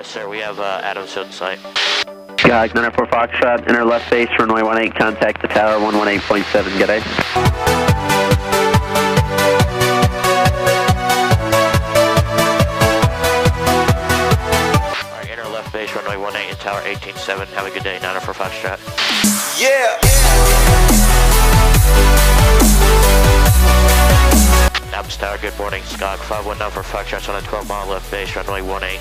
sir. We have Adams Hill site. Guys, 904 Foxtrot, inner left base, runway 18, contact the tower 118.7, good day. Alright, inner left base, runway 18 and tower 18.7. Have a good day, 904 Foxtrot. Yeah! Adams Tower, good morning. Skog 519 for Foxtrot's on a 12-mile left base, runway 18.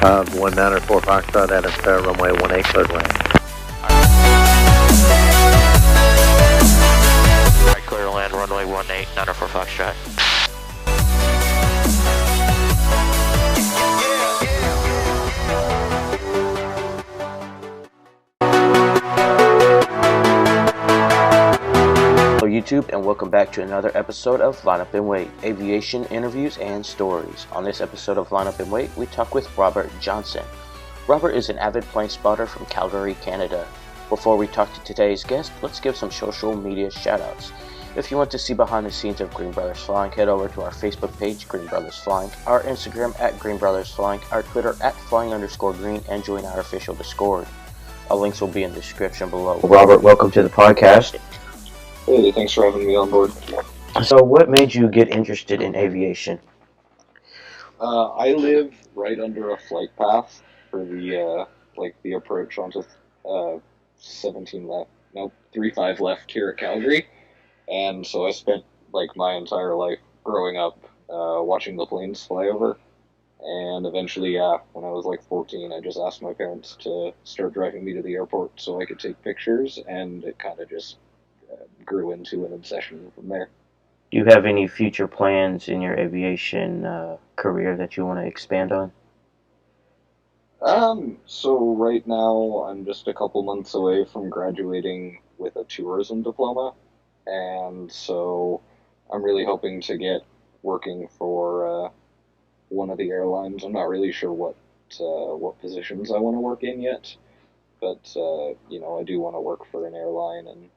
194 Foxtrot, Adams Tower, runway 18, cleared land. Alright, clear to land, runway 18, 904 Foxtrot. YouTube, and welcome back to another episode of Line Up and Wait, aviation interviews and stories. On this episode of Line Up and Wait, we talk with Robert Johnson. Robert is an avid plane spotter from Calgary, Canada. Before we talk to today's guest, let's give some social media shoutouts. If you want to see behind the scenes of Green Brothers Flying, head over to our Facebook page, Green Brothers Flying, our Instagram at Green Brothers Flying, our Twitter at Flying_Green, and join our official Discord. Our links will be in the description below. Robert, welcome to the podcast. Hey, thanks for having me on board. So what made you get interested in aviation? I live right under a flight path for the approach onto 35 left here at Calgary. And so I spent my entire life growing up watching the planes fly over. And eventually, when I was 14, I just asked my parents to start driving me to the airport so I could take pictures, and it kind of just grew into an obsession from there. Do you have any future plans in your aviation career that you want to expand on? So right now I'm just a couple months away from graduating with a tourism diploma, and so I'm really hoping to get working for one of the airlines. I'm not really sure what positions I want to work in yet, but I do want to work for an airline and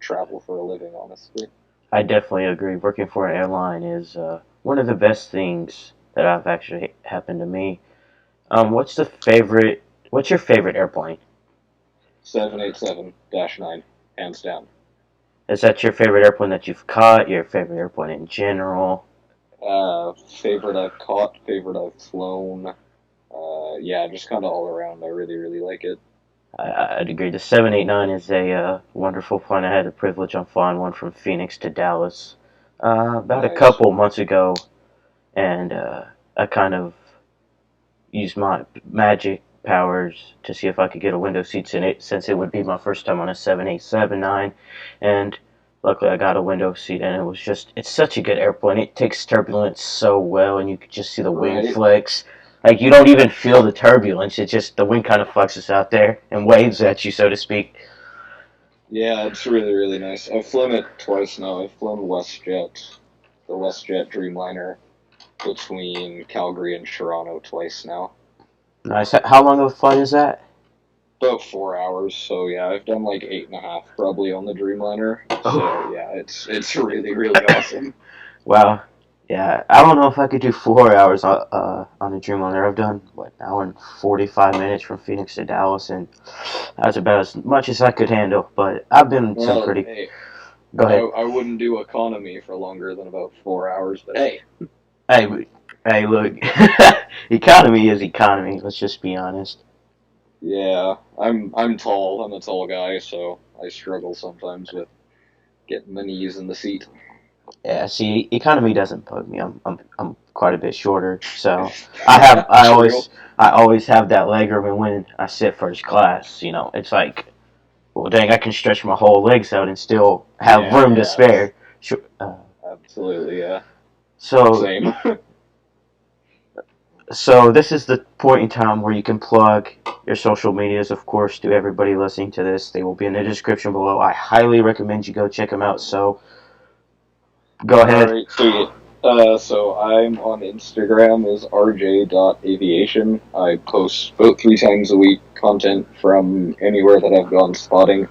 travel for a living, honestly. I definitely agree. Working for an airline is one of the best things that I've actually happened to me. What's your favorite airplane? 787-9, hands down. Is that your favorite airplane that you've caught? Your favorite airplane in general? Favorite I've caught, favorite I've flown. Just kind of all around. I really, really like it. I'd agree. The 789 is a wonderful plane. I had the privilege of flying one from Phoenix to Dallas about a couple months ago, and I kind of used my magic powers to see if I could get a window seat in it, since it would be my first time on a 787-9, and luckily I got a window seat, and it's such a good airplane. It takes turbulence so well, and you could just see the wing flex. You don't even feel the turbulence. It's just the wing kind of flexes out there and waves at you, so to speak. Yeah, it's really, really nice. I've flown it twice now. I've flown the WestJet Dreamliner between Calgary and Toronto twice now. Nice. How long of a flight is that? About 4 hours. So yeah, I've done 8.5 probably on the Dreamliner. So yeah, it's really, really awesome. Wow. Yeah, I don't know if I could do 4 hours on the Dreamliner. I've done, an hour and 45 minutes from Phoenix to Dallas, and that's about as much as I could handle. But I've been some pretty... Hey, go ahead. I wouldn't do economy for longer than about 4 hours, but hey. Hey, look. Economy is economy, let's just be honest. Yeah, I'm tall. I'm a tall guy, so I struggle sometimes with getting my knees in the seat. Yeah, see, economy doesn't bug me. I'm quite a bit shorter, so I always have that leg room, and when I sit first class, it's well, dang, I can stretch my whole legs out and still have room to spare. Absolutely, yeah. Same. So this is the point in time where you can plug your social medias, of course, to everybody listening to this. They will be in the description below. I highly recommend you go check them out. So go ahead. All right, sweet. So I'm on Instagram as RJ.Aviation. I post about 3 times a week content from anywhere that I've gone spotting.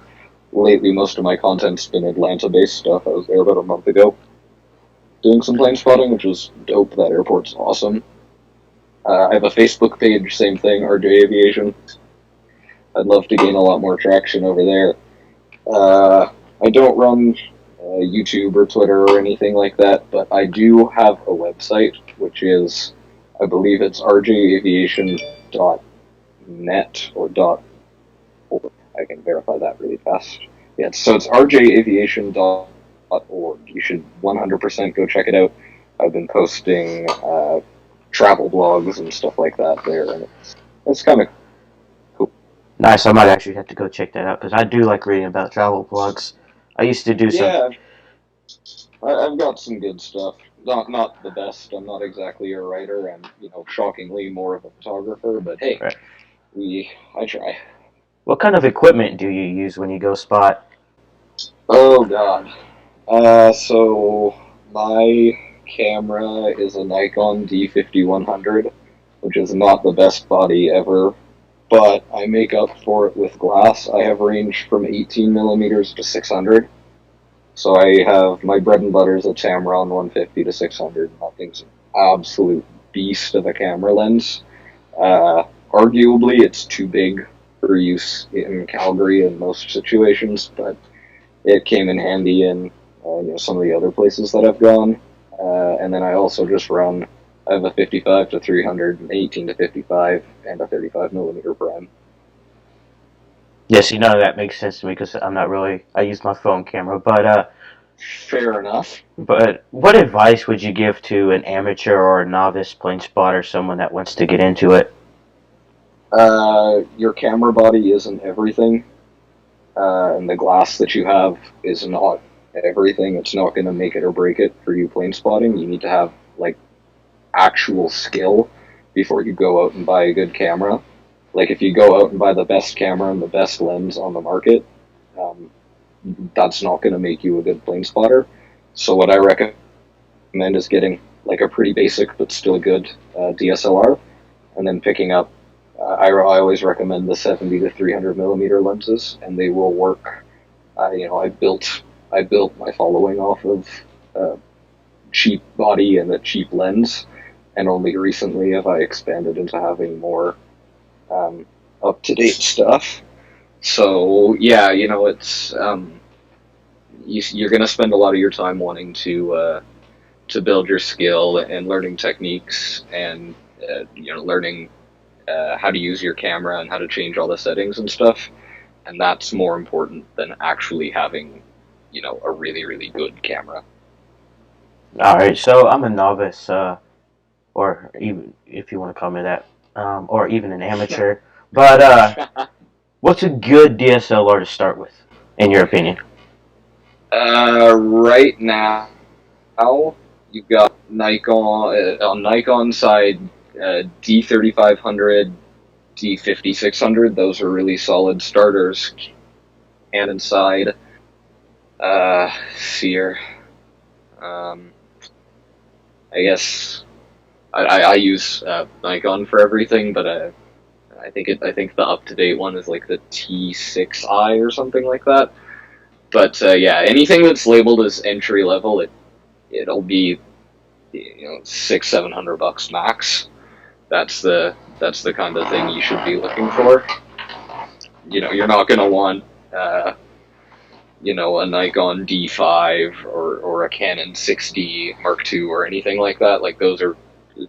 Lately, most of my content's been Atlanta-based stuff. I was there about a month ago. doing some plane spotting, which was dope. That airport's awesome. I have a Facebook page, same thing, RJ Aviation. I'd love to gain a lot more traction over there. I don't run YouTube or Twitter or anything like that, but I do have a website, which is, I believe it's rjaviation.net or .org. I can verify that really fast. Yeah, so it's rjaviation.org. You should 100% go check it out. I've been posting travel blogs and stuff like that there, and it's kind of cool. Nice. I might actually have to go check that out because I do like reading about travel blogs. I used to do some. Yeah, I've got some good stuff. Not the best. I'm not exactly a writer. I'm shockingly more of a photographer. But hey, Right. I try. What kind of equipment do you use when you go spot? Oh God. So my camera is a Nikon D5100, which is not the best body ever, but I make up for it with glass. I have range from 18 millimeters to 600. So I have my bread and butter is a Tamron 150 to 600. That thing's an absolute beast of a camera lens. Arguably, it's too big for use in Calgary in most situations, but it came in handy in some of the other places that I've gone. And then I also just run. I have a 55 to 300, an 18 to 55, and a 35 millimeter prime. Yes, that makes sense to me because I'm not really. I use my phone camera, Fair enough. but what advice would you give to an amateur or a novice plane spotter, someone that wants to get into it? Your camera body isn't everything, and the glass that you have is not everything. It's not going to make it or break it for you plane spotting. You need to have actual skill before you go out and buy a good camera. Like if you go out and buy the best camera and the best lens on the market, that's not going to make you a good plane spotter. So what I recommend is getting a pretty basic but still good DSLR, and then picking up. I always recommend the 70 to 300 millimeter lenses, and they will work. I built my following off of cheap body and a cheap lens, and only recently have I expanded into having more up to date stuff. So yeah, it's you're going to spend a lot of your time wanting to build your skill and learning techniques and learning how to use your camera and how to change all the settings and stuff. And that's more important than actually having a really really good camera. All right, so I'm a novice, or even if you want to call me that, or even an amateur. But what's a good DSLR to start with, in your opinion? Right now, you've got Nikon on Nikon side, D3500, D5600. Those are really solid starters. Canon side, Sear. I guess I use Nikon for everything, but I think the up to date one is like the T6i or something like that. But yeah, anything that's labeled as entry level, it'll be $600-700 max. That's the kind of thing you should be looking for. You're not gonna want a Nikon D5 or a Canon 6D Mark II or anything like that. Like those are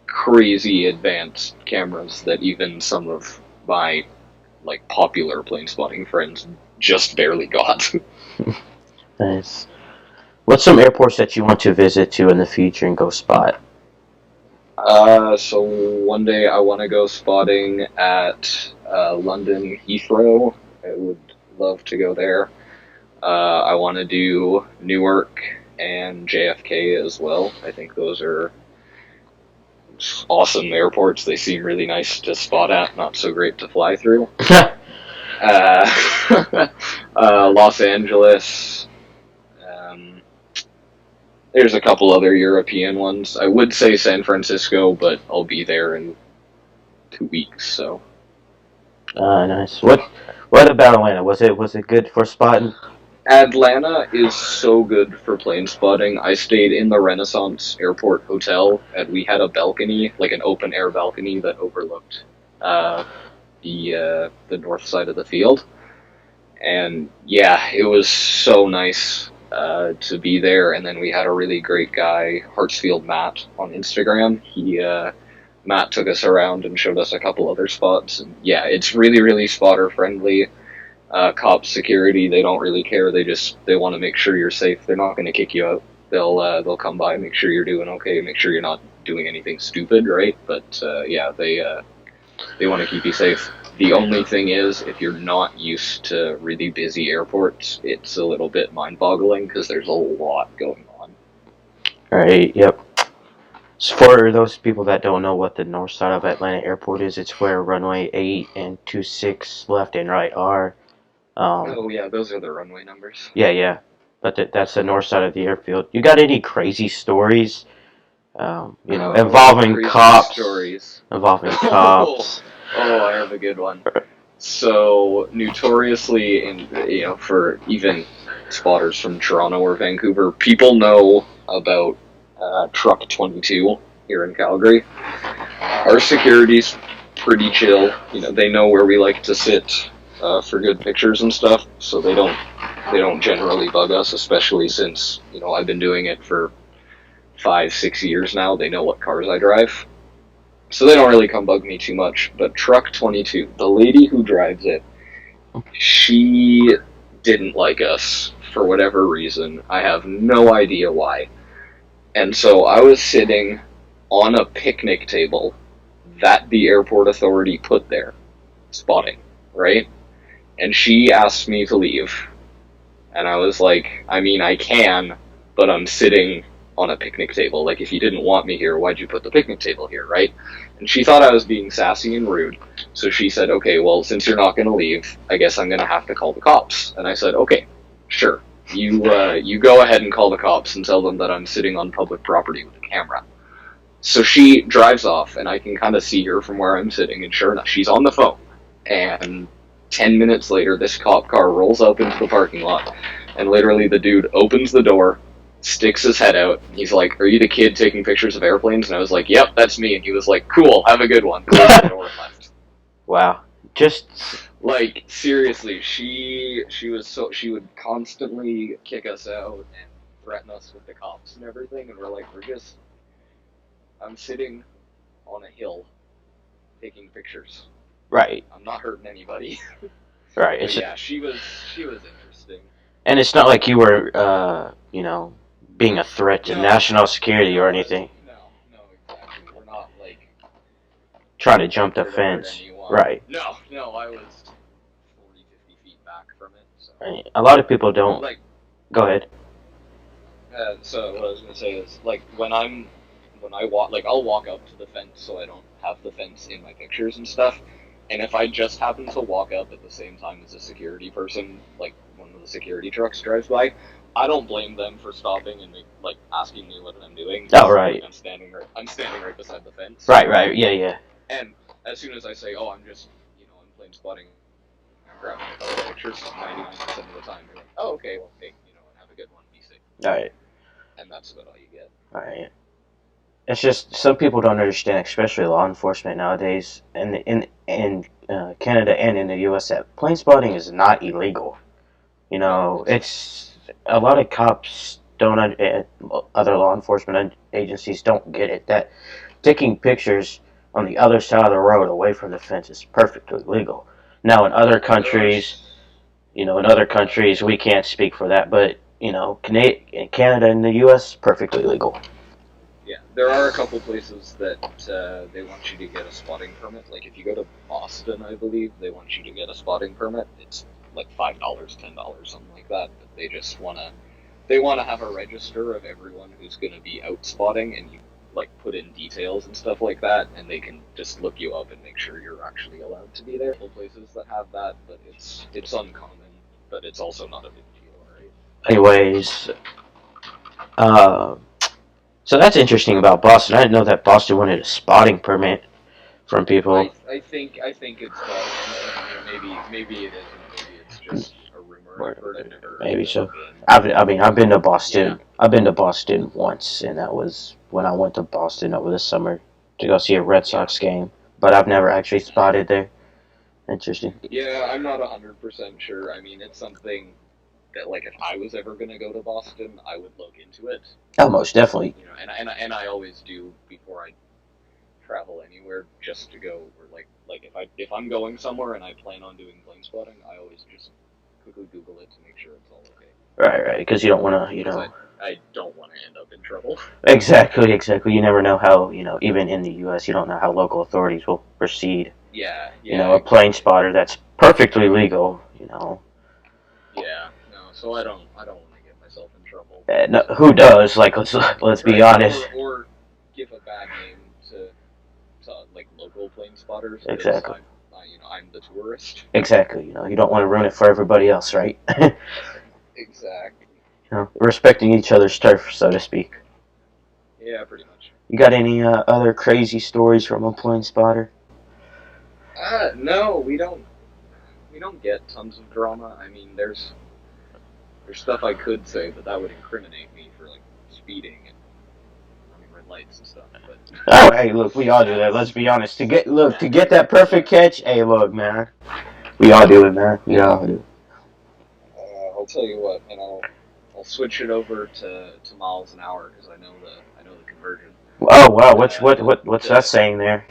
crazy advanced cameras that even some of my popular plane spotting friends just barely got. Nice. What's some airports that you want to visit to in the future and go spot? So one day I want to go spotting at London Heathrow. I would love to go there. I want to do Newark and JFK as well. I think those are awesome airports. They seem really nice to spot at, not so great to fly through. Los Angeles. There's a couple other European ones. I would say San Francisco, but I'll be there in 2 weeks, so. Nice. What about Atlanta? Was it good for spotting? Atlanta is so good for plane spotting. I stayed in the Renaissance Airport Hotel, and we had a balcony, like an open air balcony that overlooked uh, the north side of the field. And yeah, it was so nice to be there. And then we had a really great guy, Hartsfield Matt, on Instagram. Matt took us around and showed us a couple other spots. And yeah, it's really, really spotter friendly. Cops, security, they don't really care. They want to make sure you're safe. They're not going to kick you out. They'll come by, make sure you're doing okay, make sure you're not doing anything stupid, right? But yeah, they want to keep you safe. The only thing is, if you're not used to really busy airports, it's a little bit mind-boggling because there's a lot going on. Right. Yep. So for those people that don't know what the north side of Atlanta Airport is, it's where runway 8 and 26 left and right are. Oh yeah, those are the runway numbers. Yeah. But that's the north side of the airfield. You got any crazy stories? Involving Crazy cops. stories. Involving cops. Oh, I have a good one. So notoriously, for even spotters from Toronto or Vancouver, people know about Truck 22 here in Calgary. Our security's pretty chill. They know where we like to sit for good pictures and stuff, so they don't generally bug us, especially since I've been doing it for 5-6 years now. They know what cars I drive. So they don't really come bug me too much. But Truck 22, the lady who drives it, she didn't like us for whatever reason. I have no idea why. And so I was sitting on a picnic table that the airport authority put there, spotting, right? And she asked me to leave. And I was like, I mean, I can, but I'm sitting on a picnic table. Like, if you didn't want me here, why'd you put the picnic table here, right? And she thought I was being sassy and rude. So she said, okay, well, since you're not going to leave, I guess I'm going to have to call the cops. And I said, okay, sure. You go ahead and call the cops and tell them that I'm sitting on public property with a camera. So she drives off, and I can kind of see her from where I'm sitting, and sure enough, she's on the phone. And 10 minutes later, this cop car rolls up into the parking lot, and literally the dude opens the door, sticks his head out. He's like, "Are you the kid taking pictures of airplanes?" And I was like, "Yep, that's me." And he was like, "Cool, have a good one." Closed the door and left. Wow. Just Like, seriously, she would constantly kick us out and threaten us with the cops and everything, and we're like, I'm sitting on a hill taking pictures. right. I'm not hurting anybody. Right. But yeah, she was interesting. And it's not like you were, being a threat to No, national security or anything. No, exactly. We're not like Trying to jump the hurt fence. anyone. Right. No, I was 40-50 feet back from it. So. Right. A lot of people don't. Like, Go ahead. so what I was gonna say is, like, when I walk, like, I'll walk up to the fence so I don't have the fence in my pictures and stuff. And if I just happen to walk up at the same time as a security person, like one of the security trucks drives by, I don't blame them for stopping and asking me what I'm doing. Oh, right. I'm standing right beside the fence. Right. Yeah. And as soon as I say, "Oh, I'm just, I'm plane spotting," I'm grabbing a couple of pictures. 99% of the time, they're like, "Oh, okay, well, hey, and have a good one, be safe." All right. And that's about all you get. All right. It's just some people don't understand, especially law enforcement nowadays, and in Canada and in the U.S. that plane spotting is not illegal. It's a lot of cops don't, other law enforcement agencies don't get it. That taking pictures on the other side of the road away from the fence is perfectly legal. Now, in other countries, we can't speak for that, but in Canada and the U.S., perfectly legal. Yeah, there are a couple places that they want you to get a spotting permit. Like, if you go to Boston, I believe, they want you to get a spotting permit. It's like $5, $10, something like that. But they just wanna have a register of everyone who's gonna be out spotting, and you put in details and stuff like that, and they can just look you up and make sure you're actually allowed to be there. Places that have that, but it's uncommon, but it's also not a big deal, right? Anyways, so that's interesting about Boston. I didn't know that Boston wanted a spotting permit from people. I think it's Boston. Maybe it isn't. Maybe it's just a rumor. I've heard it never. Maybe so. Been, I've been to Boston. Yeah. I've been to Boston once, and that was when I went to Boston over the summer to go see a Red Sox game. But I've never actually spotted there. Interesting. Yeah, I'm not 100% sure. I mean, it's something that, like, if I was ever gonna go to Boston, I would look into it. Oh, most definitely. You know, and I always do before I travel anywhere, just to go or like if I'm going somewhere and I plan on doing plane spotting, I always just quickly Google it to make sure it's all okay. Right. Because you don't want to, Because I don't want to end up in trouble. Exactly. You never know how, even in the U.S., you don't know how local authorities will proceed. Yeah. A plane spotter that's perfectly legal. Yeah. No. So I don't want to get myself in trouble. No, who does? Like, let's be honest. Or give a bad name to like local plane spotters. Exactly. I'm the tourist. Exactly. You don't want to ruin it for everybody else, right? Exactly. Respecting each other's turf, so to speak. Yeah, pretty much. You got any other crazy stories from a plane spotter? No, we don't get tons of drama. I mean, there's stuff I could say, but that would incriminate me for like speeding and running red lights and stuff. But Oh, hey, look, we all do that. Let's be honest. To get that perfect catch. Hey, look, man. We all do it, man. We all do. I'll tell you what, and I'll switch it over to miles an hour because I know the conversion. Oh wow, what's that saying there?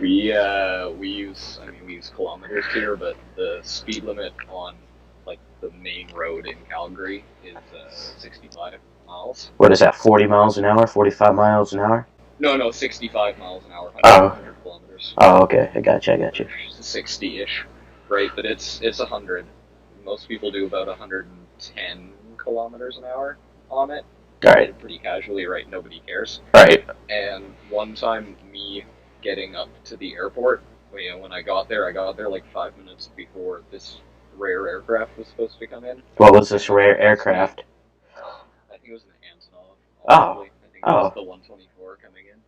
we use kilometers here, but the speed limit on like the main road in Calgary is 65 miles. What is that? 40 miles an hour? 45 miles an hour? No, 65 miles an hour. 100 kilometers. Oh, okay. I got you. 60-ish, right? But it's 100. Most people do about 110 kilometers an hour on it. Right. Pretty casually, right? Nobody cares. Right. And one time, me getting up to the airport, when I got there like 5 minutes before this rare aircraft was supposed to come in. What was this rare aircraft? I think it was an Antonov. Oh. I think it was the 124 coming in.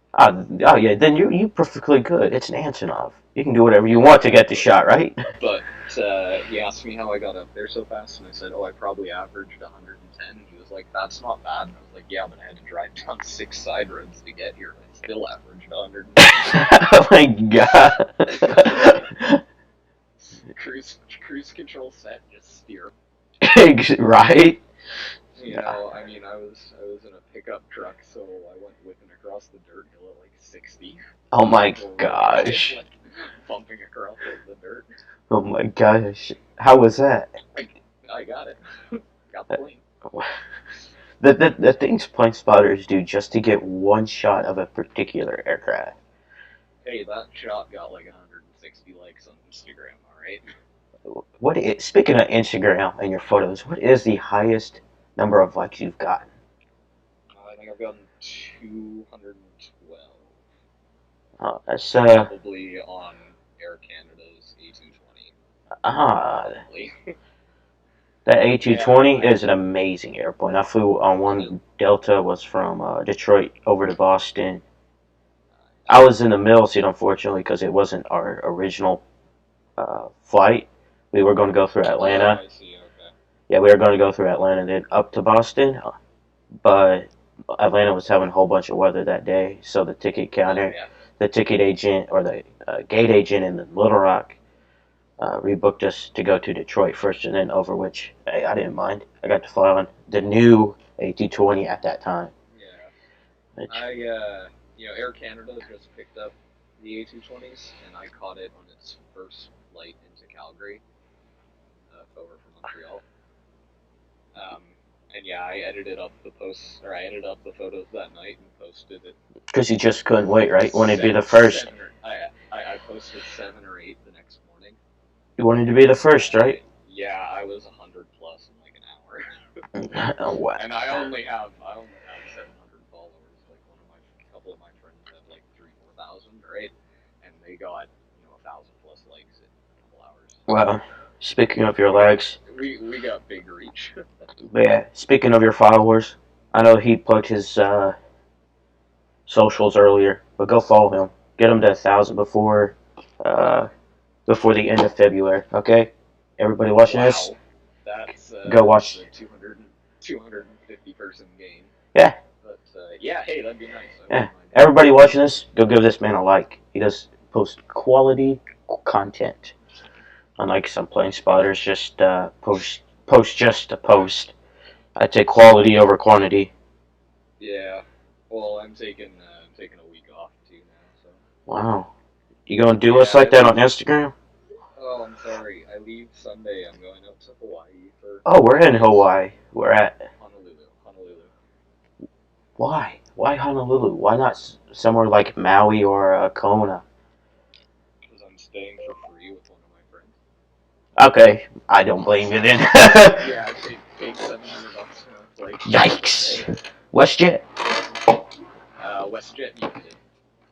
Oh yeah, then you perfectly good. It's an Antonov. You can do whatever you want to get the shot, right? But he asked me how I got up there so fast, and I said, I probably averaged 110. He was like, that's not bad. And I was like, yeah, but I had to drive down 6 side roads to get here. I still averaged 110. Oh my god. Cruise control set, just steer. Right? I mean, I was in a pickup truck, so I went whipping across the dirt hill at like 60. Oh my gosh. Like, bumping across the dirt. Oh my gosh. How was that? I got it. Got the plane. The things plane spotters do just to get one shot of a particular aircraft. Hey, that shot got like 160 likes on Instagram, alright? Speaking of Instagram and your photos, what is the highest number of likes you've gotten? I think I've gotten 212. That's probably on Air Canada's A220. That A220 is an amazing airplane. I flew on one Delta, was from Detroit over to Boston. I was in the middle seat, unfortunately, because it wasn't our original flight. We were going to go through Atlanta. I see, okay. Yeah, we were going to go through Atlanta, then up to Boston. But Atlanta was having a whole bunch of weather that day, so the ticket counter, the ticket agent, or the gate agent in Little Rock rebooked us to go to Detroit first and then over, which, hey, I didn't mind. I got to fly on the new A220 at that time. Yeah. Air Canada just picked up the A220s, and I caught it on its first flight into Calgary, over from Montreal. I edited up the photos that night and posted it. Because you just couldn't wait, right? You wanted to be the first. I posted 7 or 8 the next morning. You wanted to be the first, right? Yeah, I was 100 plus in like an hour. Oh, wow. And I only have 700 followers. Like a couple of my friends have like 3,000-4,000, right? And they got 1,000 plus likes in a couple hours. Well, speaking of your likes, we got big reach. Yeah, speaking of your followers, I know he plugged his socials earlier, but go follow him. Get him to 1,000 before the end of February, okay? Everybody watching this, Wow. That's go watch. that's a 250 person game. Yeah. But yeah, hey, that'd be nice. I Yeah. wouldn't mind. Everybody watching this, go give this man a like. He does post quality content. Unlike some plane spotters, just post just to post. I take quality over quantity. Yeah. Well, I'm taking a week off too now, so. Wow. You gonna do us Yeah, like that on Instagram? Oh, I'm sorry. I leave Sunday. I'm going out to Hawaii for. Oh, we're in 2 days. Hawaii. We're at. Honolulu. Why? Why Honolulu? Why not somewhere like Maui or Kona? Because I'm staying for free with one of my friends. Okay, I don't blame you then. Yeah, I paid $700 for a flight. Yikes. WestJet? WestJet United.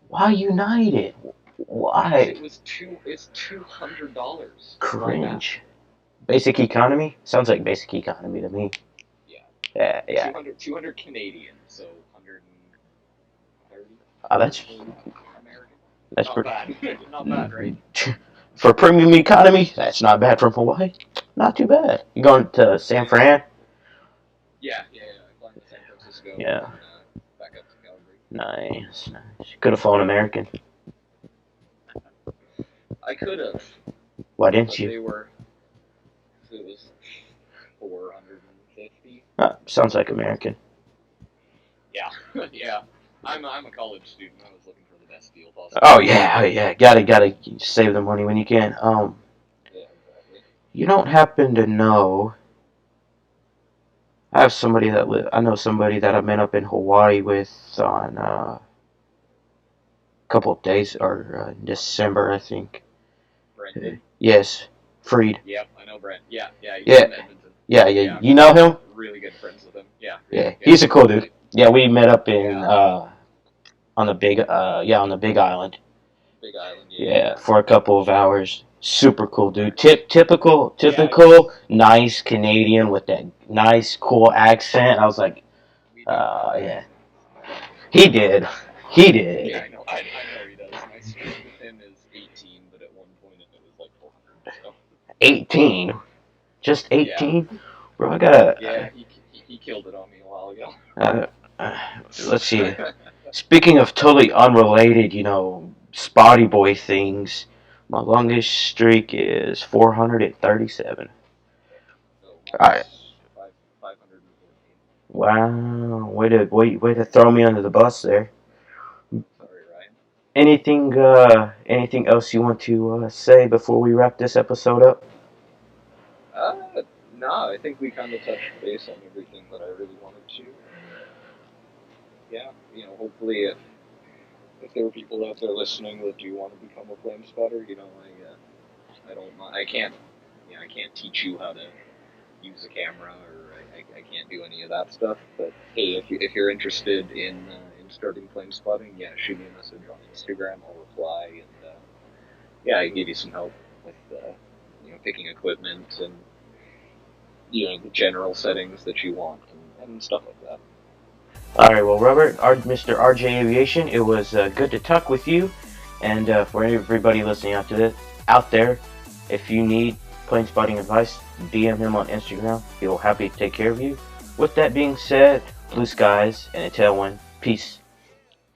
Why United? Why? It's $200. Cringe. Basic economy? Sounds like basic economy to me. Yeah. Yeah. 200 Canadian, so 130. Oh, that's American. pretty. Bad. Not bad, right? For premium economy, that's not bad from Hawaii. Not too bad. You going to San Fran? Yeah. I'm flying to San Francisco. Yeah. And, back up to Calgary. Nice. Could have flown American. I could have. Why didn't you? They were. It was 450. Sounds like American. Yeah. Yeah. I'm a college student. I was looking for the best deal possible. Oh yeah. Gotta save the money when you can. Yeah, exactly. You don't happen to know? I have somebody that I know somebody that I met up in Hawaii with on a couple of days or December, I think. Brendan? Yes, Freed. Yep, I know Brent. Yeah. He's Yeah. from Edmonton. Yeah. You know him? Really good friends with him. Yeah. Yeah. He's a cool dude. Yeah, we met up in on the big on the Big Island. Big Island. Yeah, for a couple of hours. Super cool dude. Typical nice Canadian with that nice cool accent. I was like, yeah. He did. Yeah, I know he does. My streak with him is 18, but at one point it was like 400. So. 18? Just 18? Yeah. Bro, I gotta. Yeah, he killed it on me a while ago. Let's see. Speaking of totally unrelated, spotty boy things, my longest streak is 437. So Alright. 514. Wow. Way to throw me under the bus there. Sorry, Ryan. Anything else you want to say before we wrap this episode up? No, I think we kind of touched base on everything that I really wanted to. Yeah, hopefully if there are people out there listening that do want to become a flame spotter, I don't mind. I can't teach you how to use a camera, or I can't do any of that stuff. But hey, if you're interested in starting flame spotting, yeah, shoot me a message on Instagram. I'll reply, and I can give you some help with picking equipment and the general settings that you want and stuff like that. Alright, well, Robert, Mr. RJ Aviation, it was good to talk with you. And for everybody listening out there, if you need plane spotting advice, DM him on Instagram. He will happily take care of you. With that being said, blue skies and a tailwind. Peace.